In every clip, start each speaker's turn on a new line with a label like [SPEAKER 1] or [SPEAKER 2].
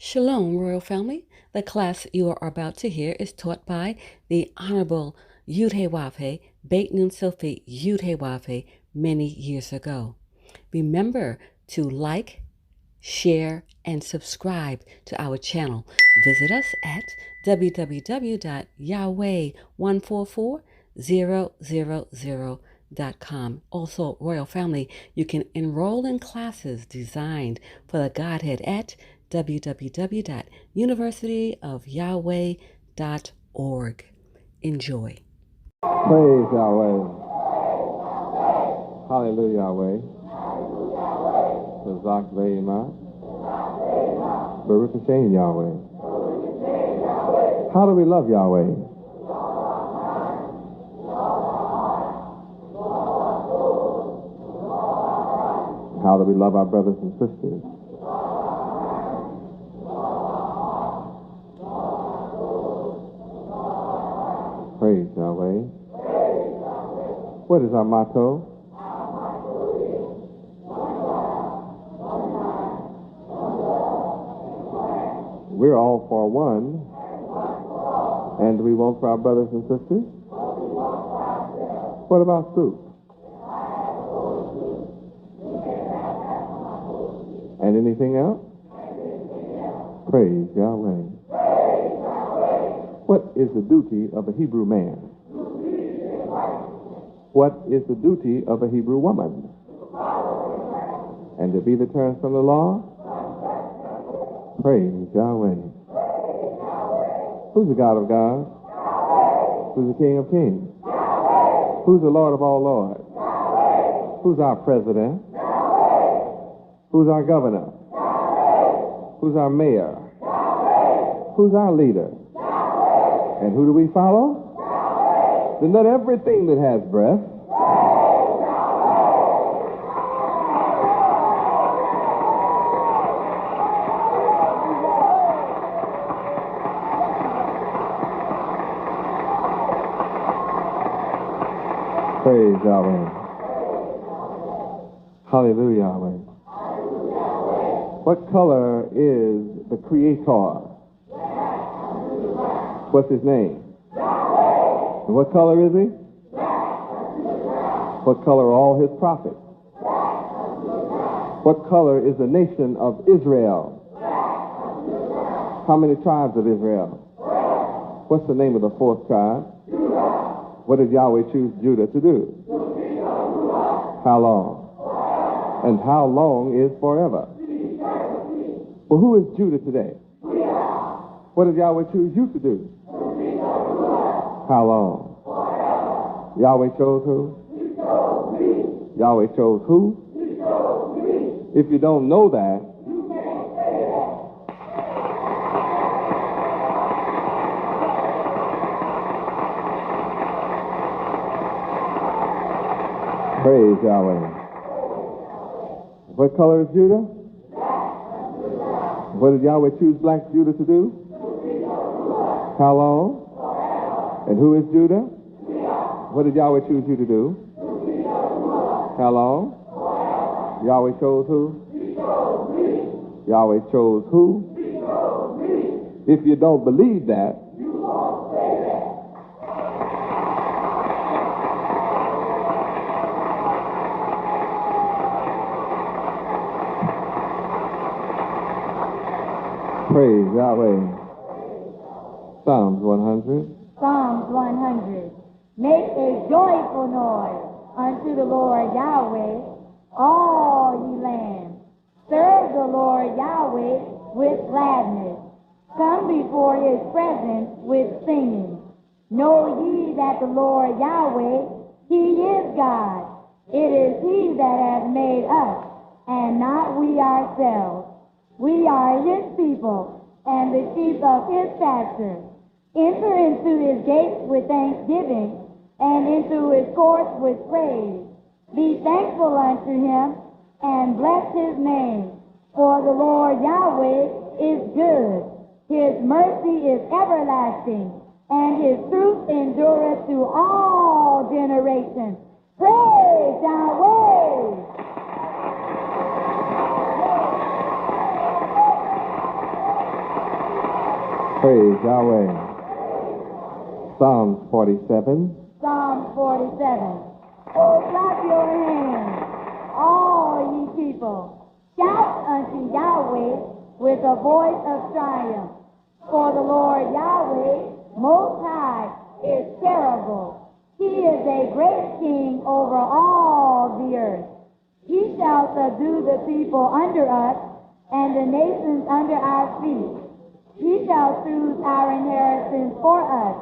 [SPEAKER 1] Shalom, Royal Family. The class you are about to hear is taught by the Honorable Yahweh Ben Yahweh many years ago. Remember to like, share, and subscribe to our channel. Visit us at www.yahweh144000.com. Also, Royal Family, you can enroll in classes designed for the Godhead at www.universityofyahweh.org. Enjoy.
[SPEAKER 2] Praise Yahweh. Hallelujah, Yahweh. Zak Ve'ima. Baruch Hashem, Yahweh. How do we love Yahweh? How do we love our brothers and sisters? Praise Yahweh. What is our motto? We're all for one. And do we want for our brothers and sisters? What about soup? And anything else? Praise Yahweh. What is the duty of a Hebrew man? What is the duty of a Hebrew woman? And to be the terms from the law? Praise Yahweh. Who's the God of gods? Who's the King of kings? Who's the Lord of all lords? Who's our president? Who's our governor? Who's our mayor? Who's our leader? And who do we follow? Then let everything that has breath praise Yahweh. Hallelujah, Yahweh. What color is the Creator? What's his name? And what color is he? What color are all his prophets? What color is the nation of Israel? How many tribes of Israel? What's the name of the fourth tribe? What did Yahweh choose Judah to do? How long? And how long is forever? Well, who is Judah today? What did Yahweh choose you to do? How long? Yahweh chose who? Yahweh chose who? If you don't know that, praise Yahweh. What color is Judah? What did Yahweh choose black Judah to do? How long? And who is Judah? What did Yahweh choose you to do? How long? Yahweh chose who? Yahweh chose who? If you don't believe that, praise Yahweh. Psalms 100.
[SPEAKER 3] Psalms 100. Make a joyful noise unto the Lord Yahweh, all ye lands. Serve the Lord Yahweh with gladness. Come before his presence with singing. Know ye that the Lord Yahweh, he is God. It is he that hath made us, and not we ourselves. We are his people, and the sheep of his pasture. Enter into his gates with thanksgiving, and into his courts with praise. Be thankful unto him, and bless his name. For the Lord Yahweh is good. His mercy is everlasting, and his truth endureth to all generations. Praise Yahweh!
[SPEAKER 2] Praise Yahweh. Psalms 47.
[SPEAKER 3] Psalm 47. Oh, clap your hands, all ye people. Shout unto Yahweh with a voice of triumph. For the Lord Yahweh Most High is terrible. He is a great king over all the earth. He shall subdue the people under us and the nations under our feet. He shall choose our inheritance for us,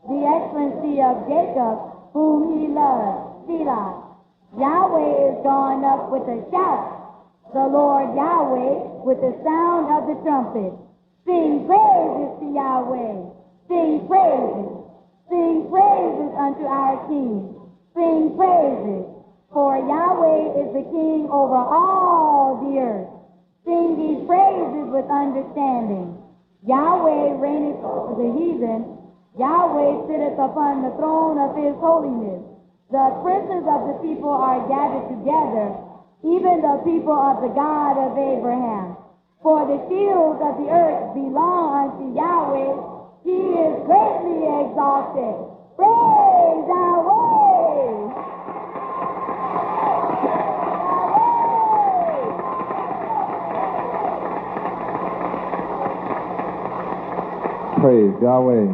[SPEAKER 3] the excellency of Jacob, whom he loves, Selah. Yahweh is gone up with a shout, the Lord Yahweh with the sound of the trumpet. Sing praises to Yahweh. Sing praises. Sing praises unto our King. Sing praises. For Yahweh is the King over all the earth. Sing these praises with understanding. Yahweh reigneth over the heathen. Yahweh sitteth upon the throne of his holiness. The princes of the people are gathered together, even the people of the God of Abraham. For the shields of the earth belong unto Yahweh. He is greatly exalted. Praise Yahweh!
[SPEAKER 2] Praise Yahweh.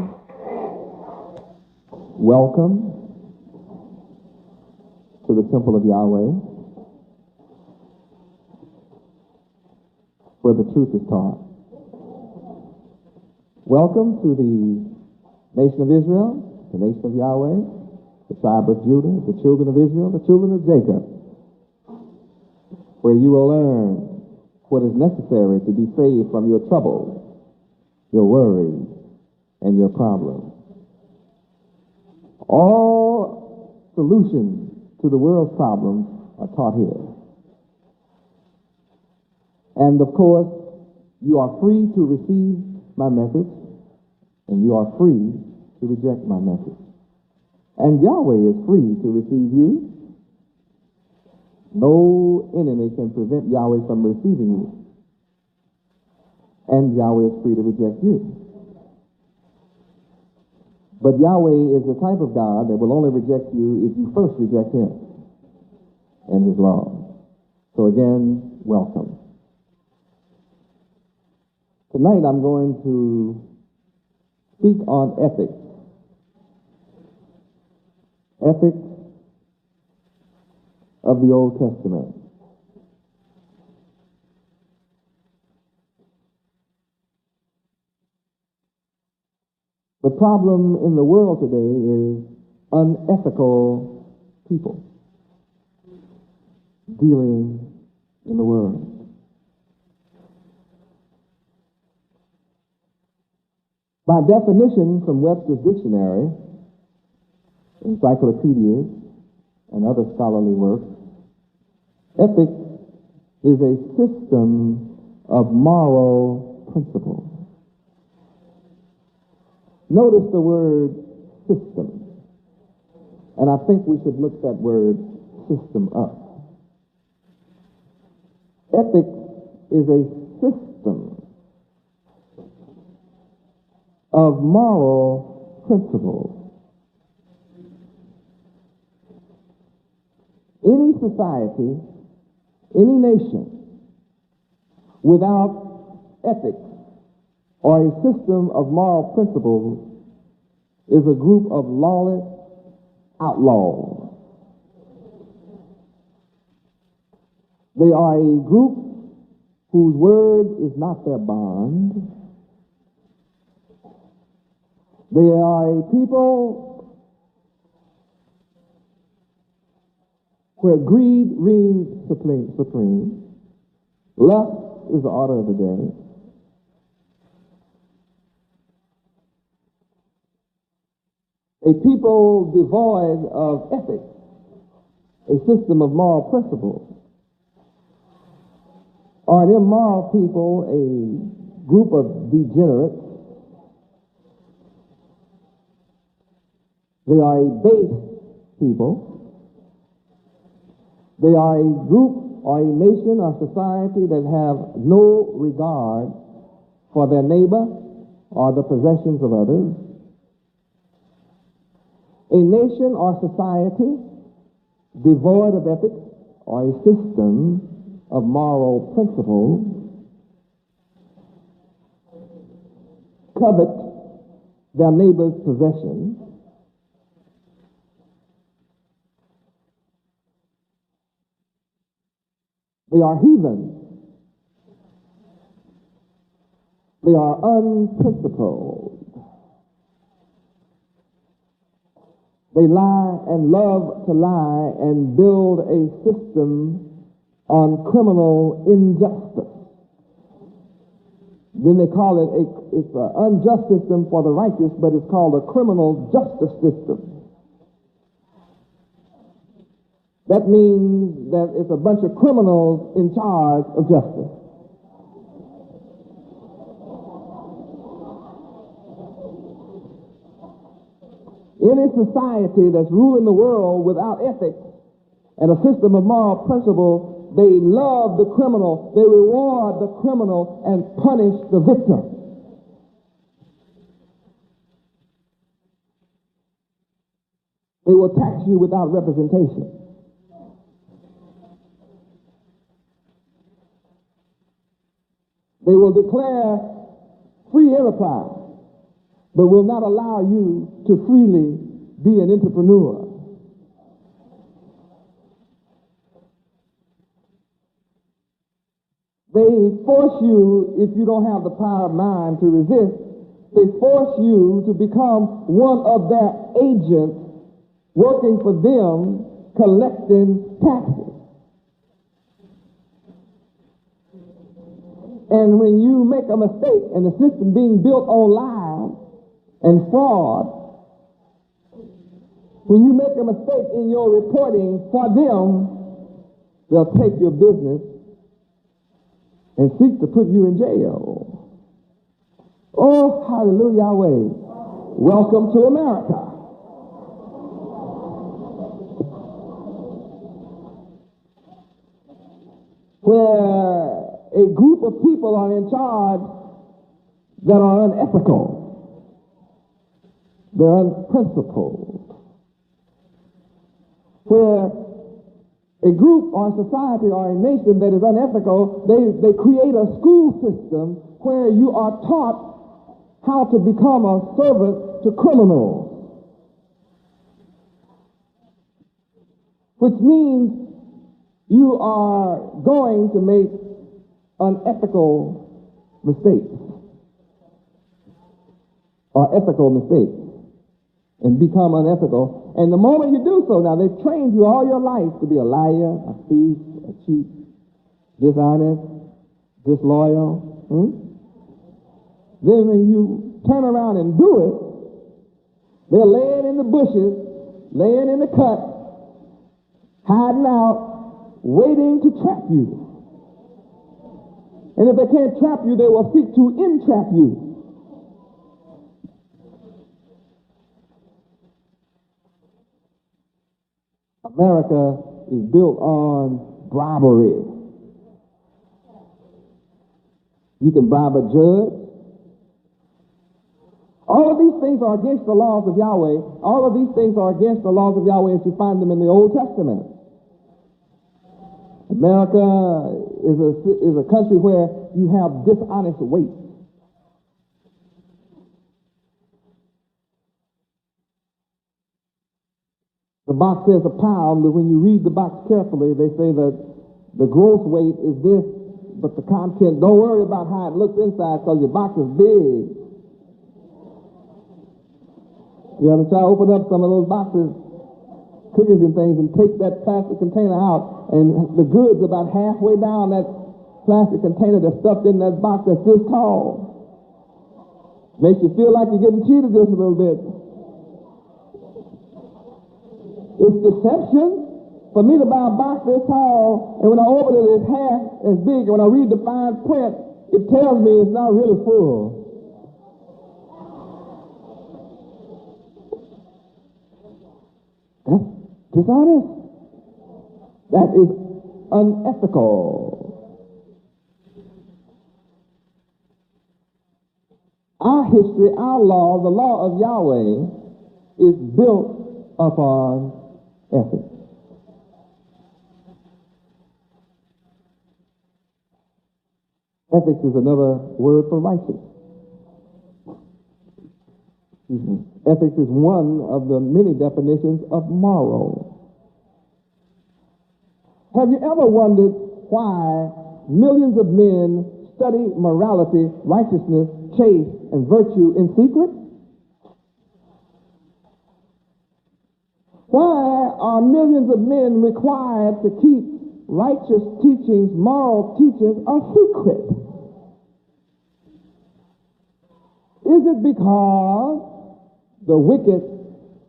[SPEAKER 2] Welcome to the temple of Yahweh, where the truth is taught. Welcome to the nation of Israel, the nation of Yahweh, the tribe of Judah, the children of Israel, the children of Jacob, where you will learn what is necessary to be saved from your troubles, your worries, and your problems. All solutions to the world's problems are taught here. And of course, you are free to receive my message, and you are free to reject my message. And Yahweh is free to receive you. No enemy can prevent Yahweh from receiving you. And Yahweh is free to reject you. But Yahweh is the type of God that will only reject you if you first reject him and his law. So again, welcome. Tonight I'm going to speak on ethics. Ethics of the Old Testament. The problem in the world today is unethical people dealing in the world. By definition from Webster's dictionary, encyclopedias, and other scholarly works, ethics is a system of moral principles. Notice the word system, and I think we should look that word system up. Ethics is a system of moral principles. Any society, any nation, without ethics or a system of moral principles is a group of lawless outlaws. They are a group whose word is not their bond. They are a people where greed reigns supreme. Lust is the order of the day. A people devoid of ethics, a system of moral principles, are an immoral people, a group of degenerates. They are a base people. They are a group or a nation or society that have no regard for their neighbor or the possessions of others. A nation or society devoid of ethics or a system of moral principles covet their neighbor's possessions. They are heathen. They are unprincipled. They lie and love to lie and build a system on criminal injustice. Then they call it's an unjust system for the righteous, but it's called a criminal justice system. That means that it's a bunch of criminals in charge of justice. Any society that's ruling the world without ethics and a system of moral principle, they love the criminal, they reward the criminal, and punish the victim. They will tax you without representation. They will declare free enterprise, but will not allow you to freely be an entrepreneur. They force you, if you don't have the power of mind to resist, they force you to become one of their agents working for them, collecting taxes. And when you make a mistake and the system being built on lies and fraud, when you make a mistake in your reporting for them, they'll take your business and seek to put you in jail. Oh, hallelujah, Yahweh. Welcome to America. Where a group of people are in charge that are unethical. They're unprincipled. Where a group or a society or a nation that is unethical, they create a school system where you are taught how to become a servant to criminals. Which means you are going to make unethical mistakes or ethical mistakes and become unethical. And the moment you do so, now they've trained you all your life to be a liar, a thief, a cheat, dishonest, disloyal. Then when you turn around and do it, they're laying in the bushes, laying in the cut, hiding out, waiting to trap you. And if they can't trap you, they will seek to entrap you. America is built on bribery. You can bribe a judge. All of these things are against the laws of Yahweh. All of these things are against the laws of Yahweh as you find them in the Old Testament. America is a country where you have dishonest weight. The box says a pound, but when you read the box carefully, they say that the gross weight is this, but the content, don't worry about how it looks inside because your box is big. You ever try to open up some of those boxes, cookies and things, and take that plastic container out, and the goods about halfway down that plastic container that's stuffed in that box that's this tall. Makes you feel like you're getting cheated just a little bit. It's deception for me to buy a box this tall, and when I open it, it's half as big. And when I read the fine print, it tells me it's not really full. That's dishonest. That is unethical. Our history, our law, the law of Yahweh, is built upon ethics. Ethics is another word for righteous. Ethics is one of the many definitions of moral. Have you ever wondered why millions of men study morality, righteousness, chaste, and virtue in secret? Why are millions of men required to keep righteous teachings, moral teachings, a secret? Is it because the wicked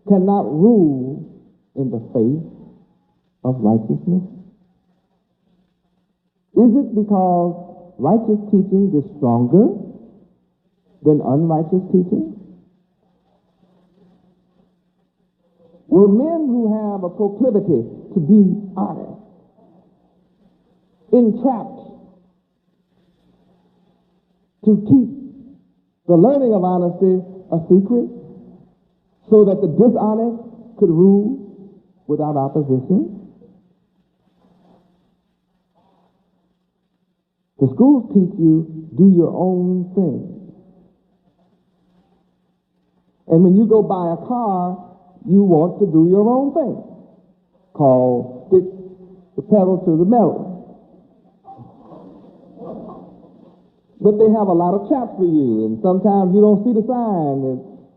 [SPEAKER 2] cannot rule in the faith of righteousness? Is it because righteous teaching is stronger than unrighteous teaching? Were men who have a proclivity to be honest entrapped to keep the learning of honesty a secret so that the dishonest could rule without opposition? The schools teach you do your own thing. And when you go buy a car, you want to do your own thing, called stick the pedal to the metal. But they have a lot of traps for you, and sometimes you don't see the sign.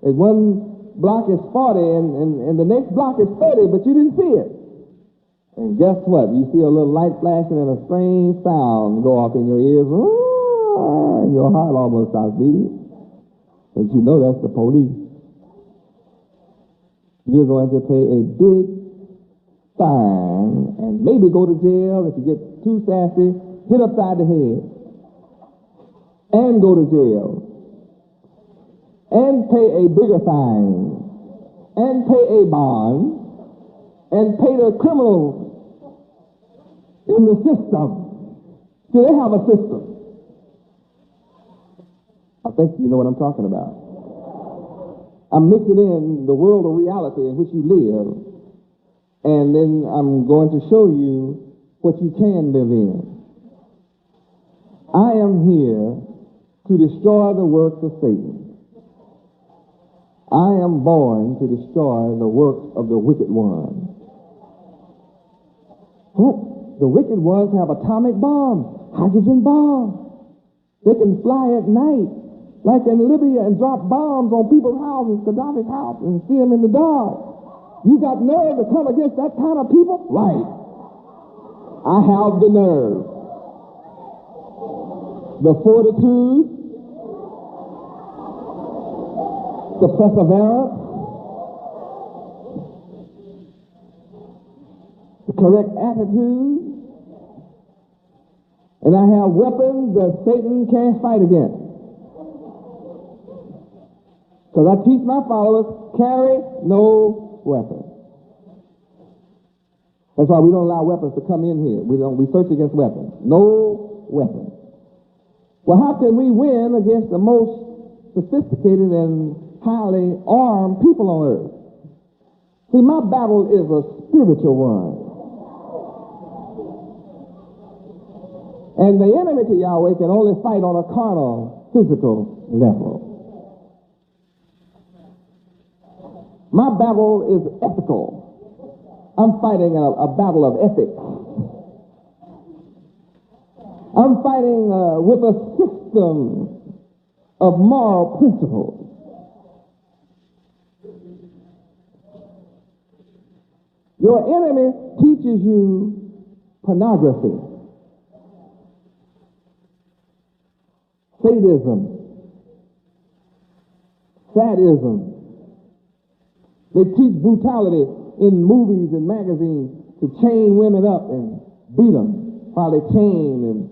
[SPEAKER 2] And one block is 40, and the next block is 30, but you didn't see it. And guess what? You see a little light flashing and a strange sound go off in your ears, and your heart almost stops beating. But you know that's the police. You're going to pay a big fine and maybe go to jail if you get too sassy, hit upside the head, and go to jail, and pay a bigger fine, and pay a bond, and pay the criminals in the system. See, they have a system. I think you know what I'm talking about. I'm mixing in the world of reality in which you live, and then I'm going to show you what you can live in. I am here to destroy the works of Satan. I am born to destroy the works of the wicked one. What? The wicked ones have atomic bombs, hydrogen bombs. They can fly at night, like in Libya, and drop bombs on people's houses, Gaddafi's house, and see them in the dark. You got nerve to come against that kind of people? Right. I have the nerve, the fortitude, the perseverance, the correct attitude, and I have weapons that Satan can't fight against. Because I teach my followers, carry no weapons. That's why we don't allow weapons to come in here. We search against weapons. No weapons. Well, how can we win against the most sophisticated and highly armed people on earth? See, my battle is a spiritual one. And the enemy to Yahweh can only fight on a carnal, physical level. My battle is ethical. I'm fighting a battle of ethics. I'm fighting with a system of moral principles. Your enemy teaches you pornography, sadism, sadism. They teach brutality in movies and magazines to chain women up and beat them while they chain and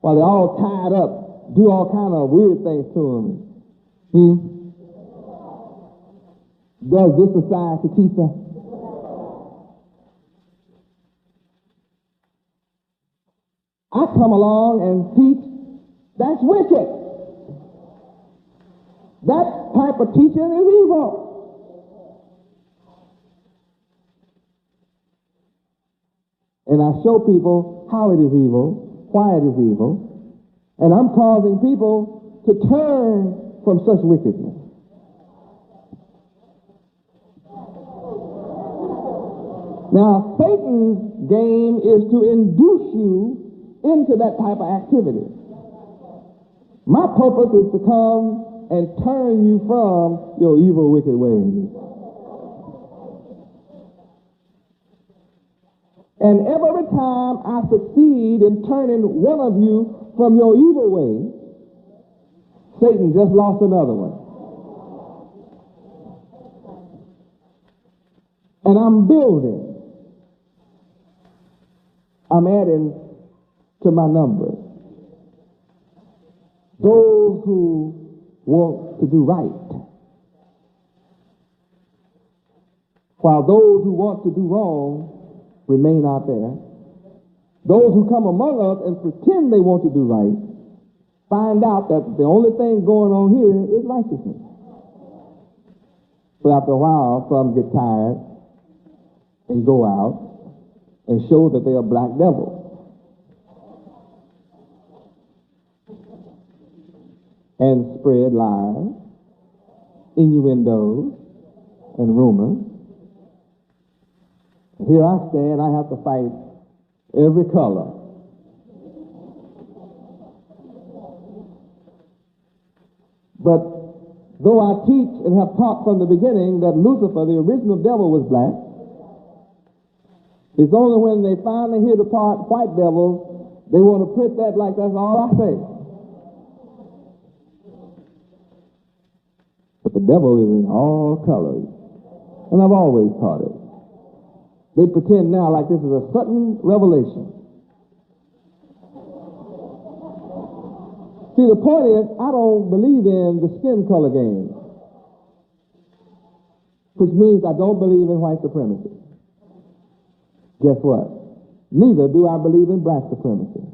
[SPEAKER 2] while they're all tied up, do all kind of weird things to them. Does this society teach that? I come along and teach that's wicked. That type of teaching is evil. And I show people how it is evil, why it is evil, and I'm causing people to turn from such wickedness. Now, Satan's game is to induce you into that type of activity. My purpose is to come and turn you from your evil, wicked ways. And every time I succeed in turning one of you from your evil way, Satan just lost another one. And I'm building. I'm adding to my numbers those who want to do right, while those who want to do wrong remain out there. Those who come among us and pretend they want to do right find out that the only thing going on here is righteousness. So after a while, some get tired and go out and show that they are black devils. And spread lies, innuendos, and rumors. Here I stand, I have to fight every color. But though I teach and have taught from the beginning that Lucifer, the original devil, was black, it's only when they finally hear the part white devils, they want to put that like that's all I say. But the devil is in all colors. And I've always taught it. They pretend now like this is a sudden revelation. See, the point is, I don't believe in the skin color game, which means I don't believe in white supremacy. Guess what? Neither do I believe in black supremacy.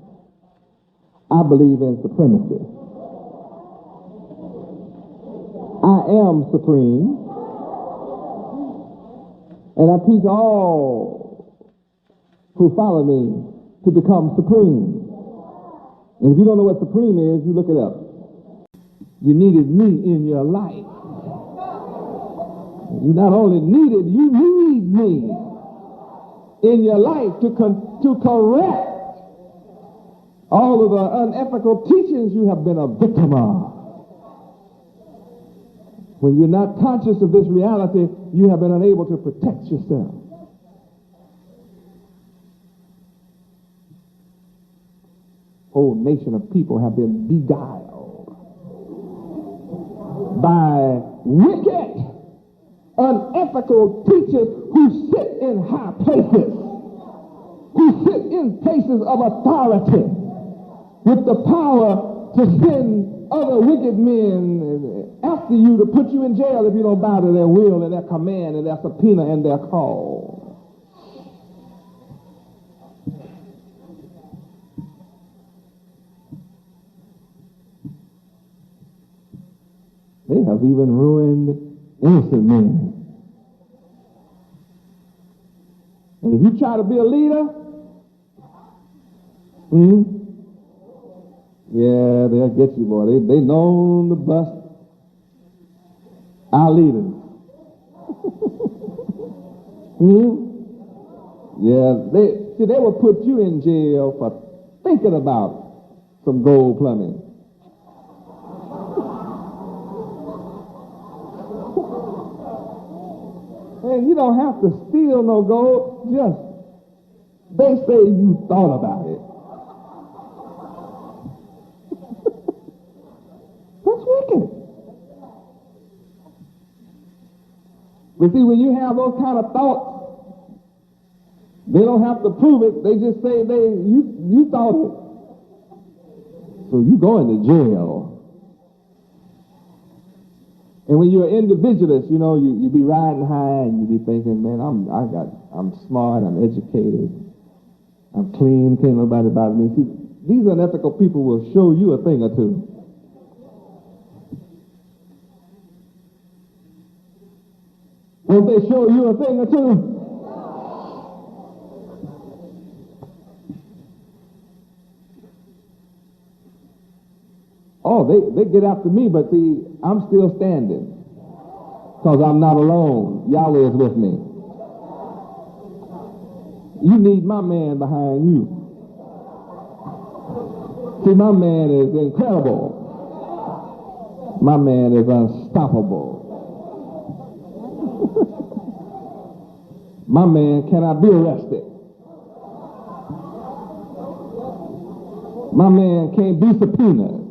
[SPEAKER 2] I believe in supremacy. I am supreme, and I teach all who follow me to become supreme. And if you don't know what supreme is, you look it up. You needed me in your life. You not only needed, you need me in your life to correct all of the unethical teachings you have been a victim of. When you're not conscious of this reality, you have been unable to protect yourself. Whole nation of people have been beguiled by wicked, unethical teachers who sit in high places, who sit in places of authority with the power to send other wicked men after you to put you in jail if you don't bow to their will and their command and their subpoena and their call. They have even ruined innocent men. And if you try to be a leader, yeah, they'll get you, boy. They known to bust our leaders. Yeah, they will put you in jail for thinking about some gold plumbing. And you don't have to steal no gold, just they say you thought about it. That's wicked. But see, when you have those kind of thoughts, they don't have to prove it. They just say you thought it. So you going to jail. And when you're an individualist, you know, you be riding high and you be thinking, man, I'm smart, I'm educated, I'm clean, can't nobody bother me. See, these unethical people will show you a thing or two. Won't they show you a thing or two? Oh, they get after me, but see, I'm still standing because I'm not alone. Yahweh is with me. You need my man behind you. See, my man is incredible. My man is unstoppable. My man cannot be arrested. My man can't be subpoenaed.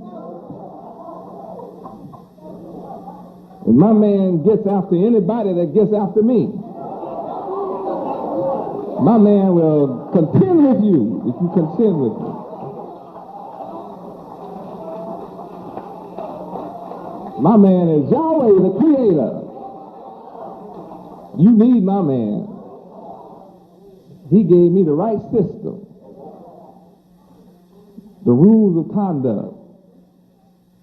[SPEAKER 2] And my man gets after anybody that gets after me. My man will contend with you if you contend with me. My man is Yahweh, the Creator. You need my man. He gave me the right system, the rules of conduct.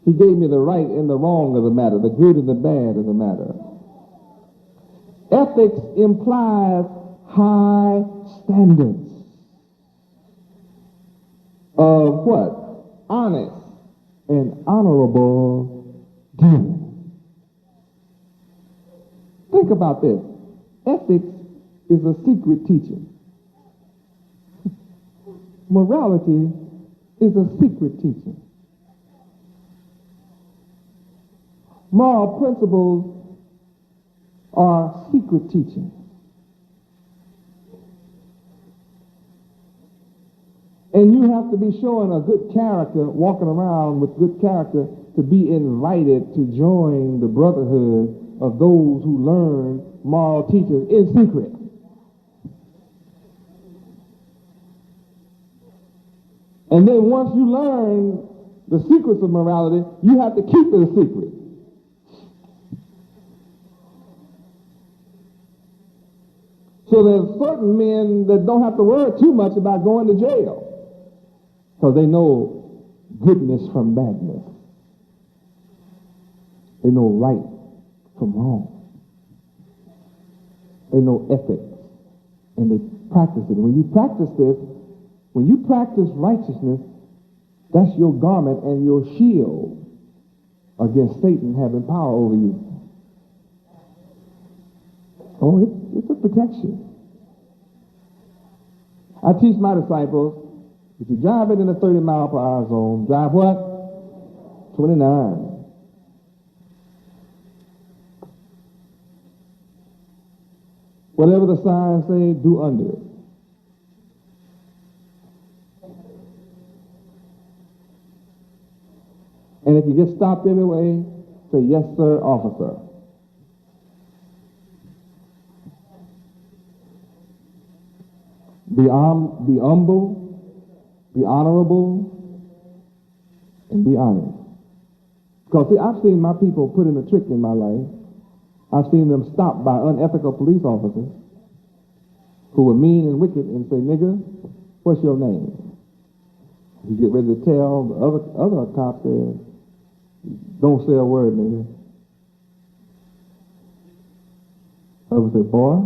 [SPEAKER 2] He gave me the right and the wrong of the matter, the good and the bad of the matter. Ethics implies high standards of what? Honest and honorable dealing. Think about this. Ethics is a secret teaching. Morality is a secret teaching. Moral principles are secret teaching. And you have to be showing a good character, walking around with good character, to be invited to join the brotherhood of those who learn moral teachings in secret. And then once you learn the secrets of morality, you have to keep it a secret. So there's certain men that don't have to worry too much about going to jail because they know goodness from badness. They know right from wrong. They know ethics, and they practice it. When you practice this, when you practice righteousness, that's your garment and your shield against Satan having power over you. Oh, it's a protection. I teach my disciples, if you drive it in a 30-mile-per-hour zone, drive what? 29. Whatever the signs say, do under it. And if you get stopped anyway, say, yes, sir, officer. Be humble, be honorable, and be honest. Because, see, I've seen my people put in a trick in my life. I've seen them stopped by unethical police officers who were mean and wicked and say, nigger, what's your name? You get ready to tell the other cop there, don't say a word, nigger. Other say, boy,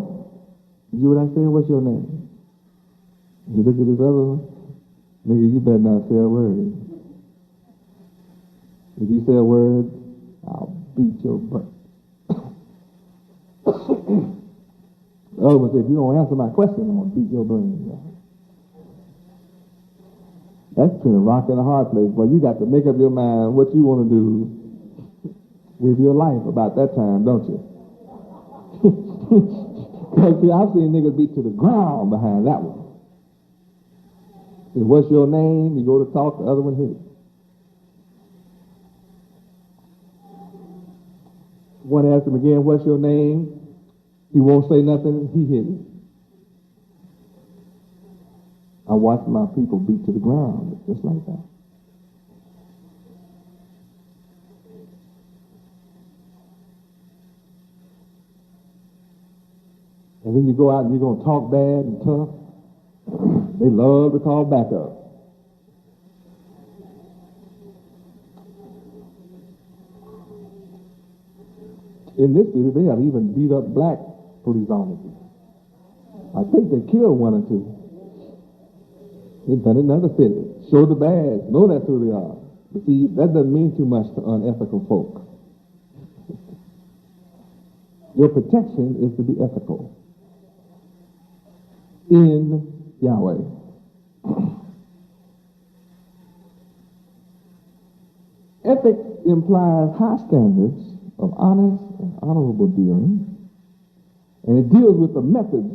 [SPEAKER 2] you what I say? What's your name? You look at this other one, nigga, you better not say a word. If you say a word, I'll beat your butt. The other one said, if you don't answer my question, I'm going to beat your brains out. That's between a rock and a hard place. But you got to make up your mind what you want to do with your life about that time, don't you? Because, see, I've seen niggas beat to the ground behind that one. Say, what's your name? You go to talk, the other one hit it. One asked him again, what's your name? He won't say nothing, he hit it. I watched my people beat to the ground, just like that. And then you go out and you're going to talk bad and tough. They love to call back up. In this city, they have even beat up black police officers. I think they killed one or two. They've done it in another city. Show the badge. Know that's who they are. But see, that doesn't mean too much to unethical folk. Your protection is to be ethical in Yahweh. Ethics implies high standards of honest and honorable dealing, and it deals with the methods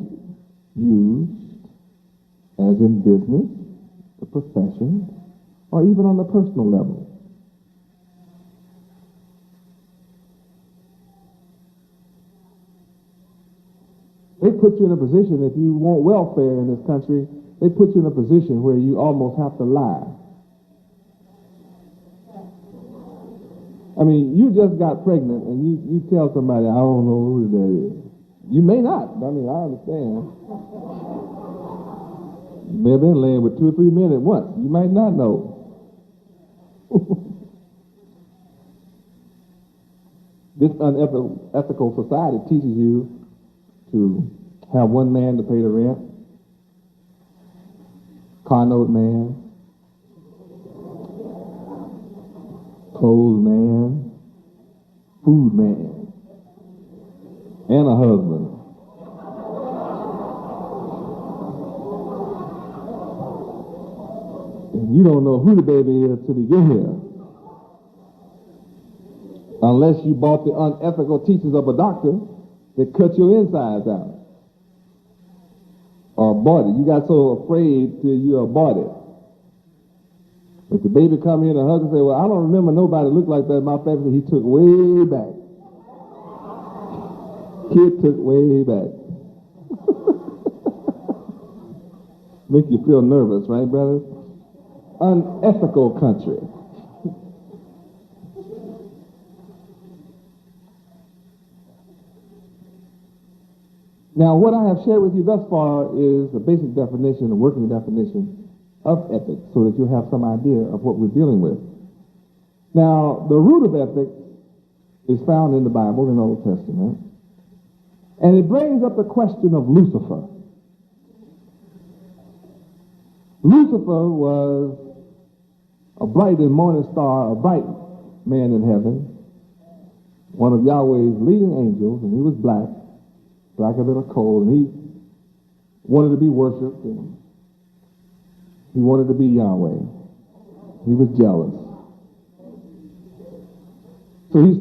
[SPEAKER 2] used, as in business, the profession, or even on the personal level. They put you in a position, if you want welfare in this country, they put you in a position where you almost have to lie. I mean, you just got pregnant and you tell somebody, I don't know who that is. You may not. I mean, I understand. You may have been laying with 2 or 3 men at once. You might not know. This unethical society teaches you to have one man to pay the rent, car note man, clothes man, food man, and a husband. And you don't know who the baby is till you get here. Unless you bought the unethical teachings of a doctor that cut your insides out. Or aborted. You got so afraid till you aborted. If the baby come in, the husband say, well, I don't remember nobody looked like that in my family. He took way back. Kid took way back. Make you feel nervous, right, brother? Unethical country. Now, what I have shared with you thus far is a basic definition, a working definition of ethics, so that you'll have some idea of what we're dealing with. Now, the root of ethics is found in the Bible, in the Old Testament, and it brings up the question of Lucifer. Lucifer was a bright and morning star, a bright man in heaven, one of Yahweh's leading angels, and he was blacker than a coal, and he wanted to be worshipped, and he wanted to be Yahweh. He was jealous. So he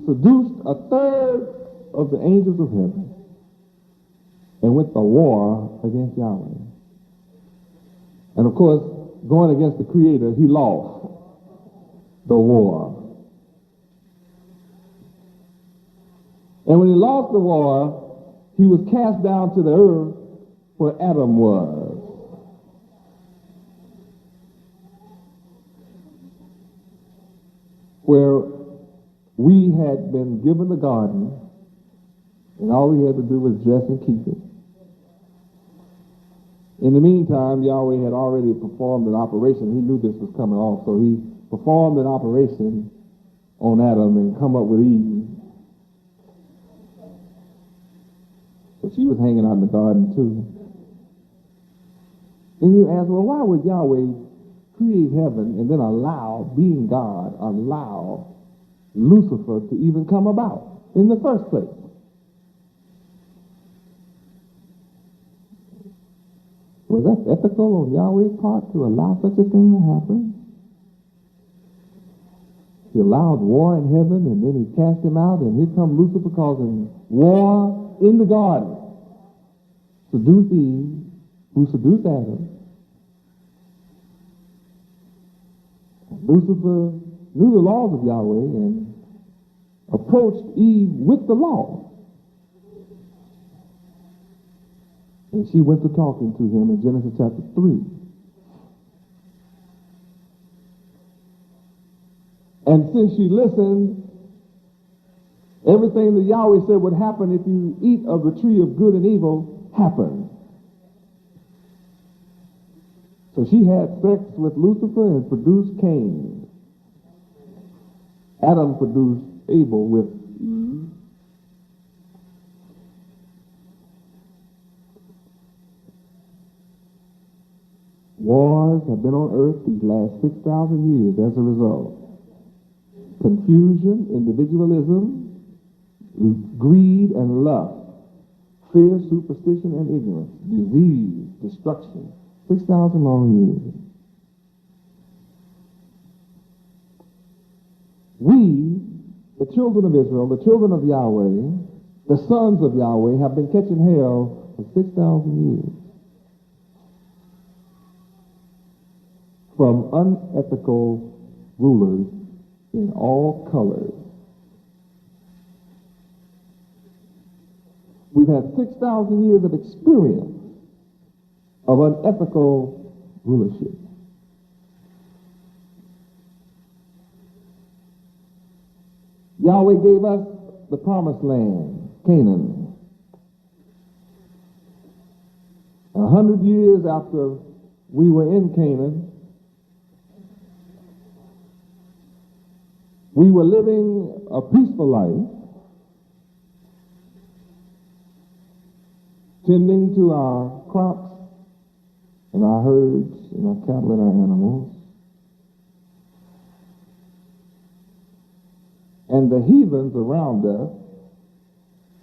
[SPEAKER 2] seduced a third of the angels of heaven and went to war against Yahweh. And of course, going against the Creator, he lost the war. And when he lost the war, he was cast down to the earth where Adam was. Where we had been given the garden, and all we had to do was dress and keep it. In the meantime, Yahweh had already performed an operation. He knew this was coming off, so he performed an operation on Adam and come up with Eve. But she was hanging out in the garden too. And you ask, well, why would Yahweh create heaven and then being God, allow Lucifer to even come about in the first place? Was that ethical on Yahweh's part to allow such a thing to happen? He allowed war in heaven, and then he cast him out, and here come Lucifer causing war in the garden. Seduced Eve, who seduced Adam. Lucifer knew the laws of Yahweh and approached Eve with the law. And she went to talking to him in Genesis chapter 3. And since she listened, everything that Yahweh said would happen if you eat of the tree of good and evil happened. So she had sex with Lucifer and produced Cain. Adam produced Abel with Eve. wars have been on earth these last 6,000 years as a result. Confusion, individualism, greed and lust, fear, superstition and ignorance, disease, destruction. 6,000 long years. We, the children of Israel, the children of Yahweh, the sons of Yahweh, have been catching hell for 6,000 years from unethical rulers in all colors. We've had 6,000 years of experience of unethical rulership. Yahweh gave us the promised land, Canaan. 100 years after we were in Canaan, we were living a peaceful life, tending to our crops and our herds and our cattle and our animals. And the heathens around us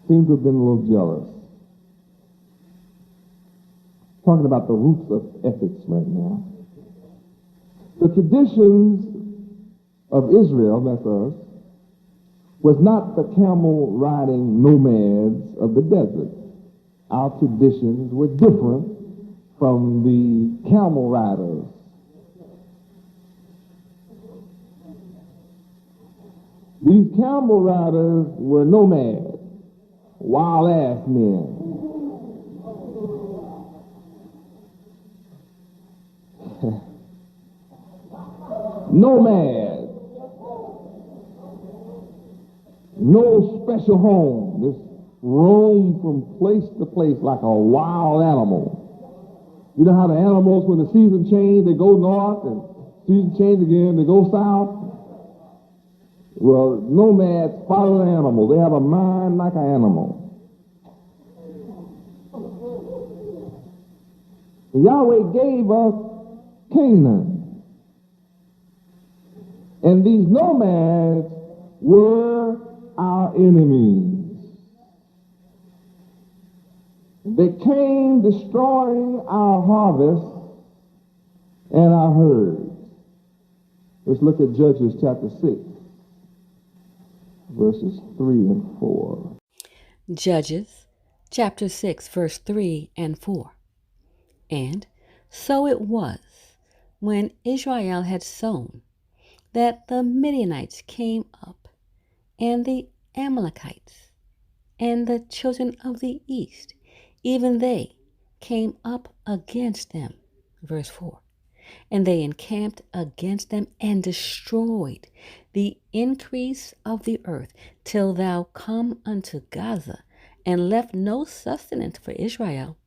[SPEAKER 2] seem to have been a little jealous. Talking about the roots of ethics right now. The traditions of Israel, that's us, was not the camel-riding nomads of the desert. Our traditions were different from the camel riders. These camel riders were nomads, wild-ass men. Nomads. No special home. Just roam from place to place like a wild animal. You know how the animals, when the season change, they go north, and season change again, they go south? Well, nomads follow the animal. They have a mind like an animal. Yahweh gave us Canaan. And these nomads were our enemies. They came destroying our harvest and our herds. Let's look at Judges chapter 6. Verses 3 and 4.
[SPEAKER 1] Judges, chapter 6, verse 3 and 4. And so it was, when Israel had sown, that the Midianites came up, and the Amalekites, and the children of the east, even they came up against them. Verse 4. And they encamped against them and destroyed the increase of the earth till thou come unto Gaza, and left no sustenance for Israel,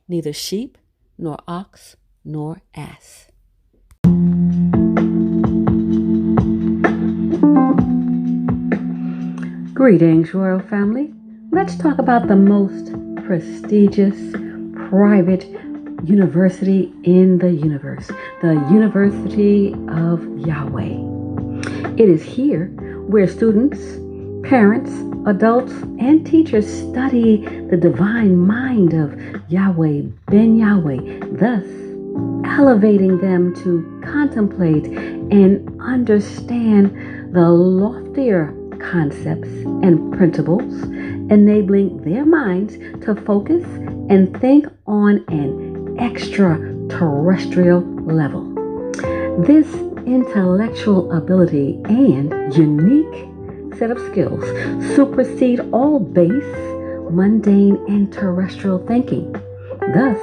[SPEAKER 1] neither sheep, nor ox, nor ass. Greetings, royal family. Let's talk about the most prestigious private university in the universe, the University of Yahweh. It is here where students, parents, adults, and teachers study the divine mind of Yahweh Ben Yahweh, thus elevating them to contemplate and understand the loftier concepts and principles, enabling their minds to focus and think on an extraterrestrial level. This intellectual ability and unique set of skills supersede all base, mundane, and terrestrial thinking, thus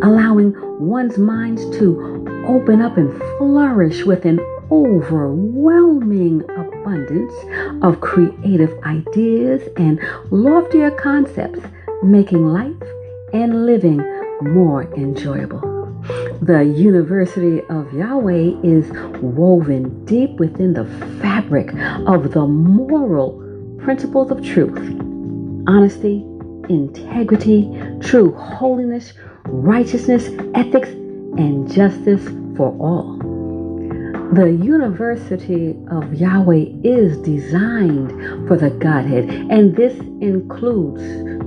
[SPEAKER 1] allowing one's minds to open up and flourish with an overwhelming abundance of creative ideas and loftier concepts, making life and living more enjoyable. The University of Yahweh is woven deep within the fabric of the moral principles of truth, honesty, integrity, true holiness, righteousness, ethics, and justice for all. The University of Yahweh is designed for the Godhead, and this includes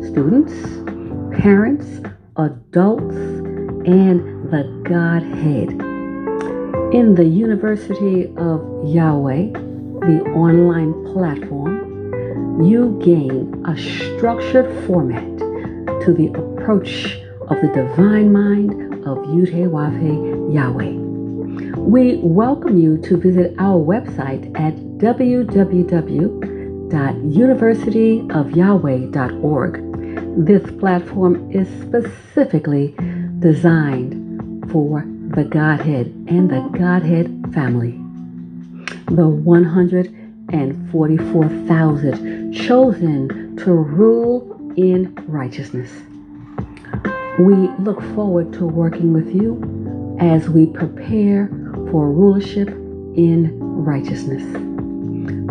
[SPEAKER 1] students, parents, adults, and the Godhead. In the University of Yahweh, the online platform, you gain a structured format to the approach of the divine mind of Yud-Heh-Wav-Heh Yahweh. We welcome you to visit our website at www.universityofyahweh.org. This platform is specifically designed for the Godhead and the Godhead family. The 144,000 chosen to rule in righteousness. We look forward to working with you as we prepare for rulership in righteousness.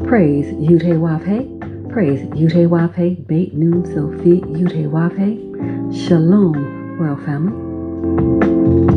[SPEAKER 1] Praise Yud-Heh-Wav-Heh. Praise Yud-Heh-Wav-Heh. Beit Nun Sophie Yud-Heh-Wav-Heh. Shalom, Royal Family.